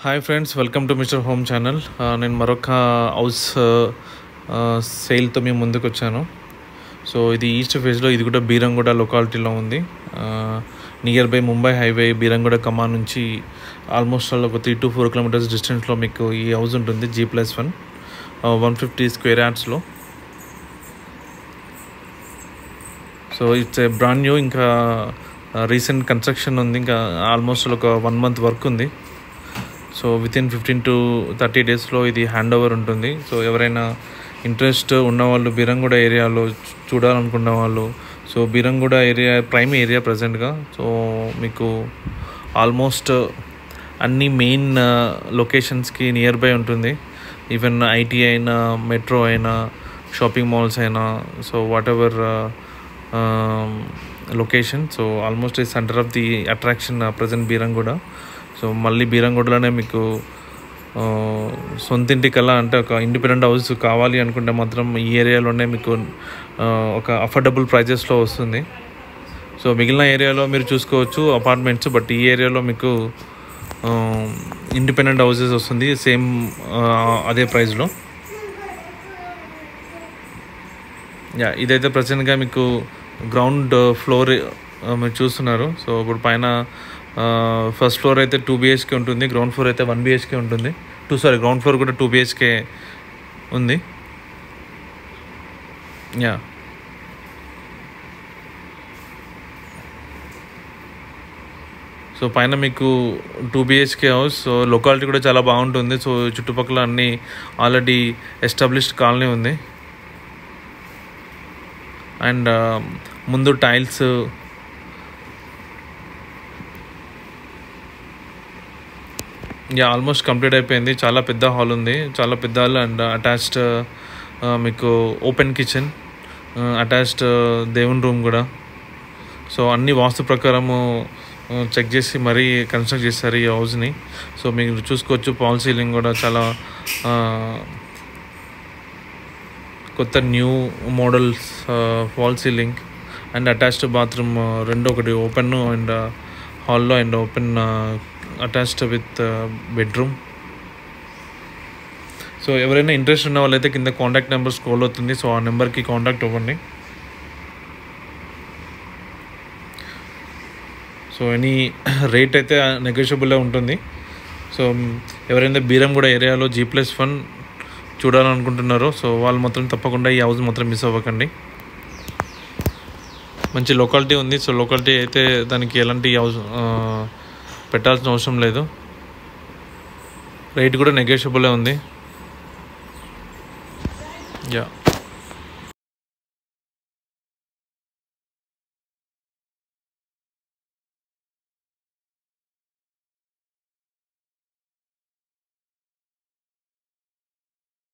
Hi friends, welcome to mister home channel. నేను మరొక house సేల్తో మేము ముందుకు వచ్చాను. సో ఇది ఈస్ట్ ఫేజ్లో, ఇది కూడా బీరంగూడ లొకాలిటీలో ఉంది. Nearby Mumbai highway Beeramguda Kaman నుంచి ఆల్మోస్ట్ ఒక 3 to 4 kilometers డిస్టెన్స్లో మీకు ఈ హౌస్ ఉంటుంది. G+1 150 square yardsలో. So it's a brand new, ఇంకా రీసెంట్ కన్స్ట్రక్షన్ ఉంది. ఇంకా ఆల్మోస్ట్ ఒక 1 month వర్క్ ఉంది. సో వితిన్ 15 to 30 daysలో ఇది హ్యాండ్ ఓవర్ ఉంటుంది. సో ఎవరైనా ఇంట్రెస్ట్ ఉన్నవాళ్ళు, బీరంగూడ ఏరియాలో చూడాలనుకున్న వాళ్ళు, so Beeramguda area prime area ప్రజెంట్గా. సో మీకు ఆల్మోస్ట్ అన్ని మెయిన్ లొకేషన్స్కి నియర్ బై ఉంటుంది. ఈవెన్ ఐటీ అయినా, మెట్రో అయినా, షాపింగ్ మాల్స్ అయినా, so whatever location. So almost ఈ centre of the attraction present Beeramguda. So మళ్ళీ బీరంగూడలోనే మీకు సొంతింటి కళ అంటే ఒక ఇండిపెండెంట్ హౌస్ కావాలి అనుకుంటే మాత్రం ఈ ఏరియాలోనే మీకు ఒక అఫోర్డబుల్ ప్రైజెస్లో వస్తుంది. సో మిగిలిన ఏరియాలో మీరు చూసుకోవచ్చు అపార్ట్మెంట్స్, బట్ ఈ ఏరియాలో మీకు ఇండిపెండెంట్ హౌసెస్ వస్తుంది సేమ్ అదే ప్రైస్లో. ఇదైతే ప్రజెంట్గా మీకు గ్రౌండ్ ఫ్లోర్ మీరు చూస్తున్నారు. సో ఇప్పుడు పైన ఫస్ట్ ఫ్లోర్ అయితే 2 BHK ఉంటుంది, గ్రౌండ్ ఫ్లోర్ అయితే 1 BHK ఉంటుంది. గ్రౌండ్ ఫ్లోర్ కూడా 2 BHK ఉంది. సో పైన మీకు 2 BHK హౌస్. సో లొకాలిటీ కూడా చాలా బాగుంటుంది. సో చుట్టుపక్కల అన్నీ ఆల్రెడీ ఎస్టాబ్లిష్డ్ కాలనీ ఉంది. అండ్ ముందు టైల్స్, ఆల్మోస్ట్ కంప్లీట్ అయిపోయింది. చాలా పెద్ద హాల్ ఉంది, చాలా పెద్ద హాల్. అండ్ అటాచ్డ్ మీకు ఓపెన్ కిచెన్, అటాచ్డ్ దేవుని రూమ్ కూడా. సో అన్ని వాస్తు ప్రకారము చెక్ చేసి మరీ కన్స్ట్రక్ట్ చేస్తారు ఈ హౌస్ని. సో మీరు చూసుకోవచ్చు ఫాల్ సీలింగ్ కూడా చాలా కొత్త new models fall ceiling. And attached bathroom రెండు, ఒకటి ఓపెన్ అండ్ హాల్లో, and open attached with bedroom. So ఎవరైనా ఇంట్రెస్ట్ ఉన్న వాళ్ళైతే కింద కాంటాక్ట్ నెంబర్ స్క్రోల్ అవుతుంది. సో ఆ నెంబర్కి కాంటాక్ట్ అవ్వండి. సో ఎనీ రేట్ అయితే నెగోషియబుల్లో ఉంటుంది. సో ఎవరైనా బీరంగూడ ఏరియాలో G+1 చూడాలనుకుంటున్నారో సో వాళ్ళు మాత్రం తప్పకుండా ఈ హౌస్ మాత్రం మిస్ అవ్వకండి. మంచి లొకాలిటీ ఉంది. సో లొకాలిటీ అయితే దానికి ఎలాంటి హౌస్ పెట్టాల్సిన అవసరం లేదు. రేట్ కూడా నెగోషియబుల్ ఉంది.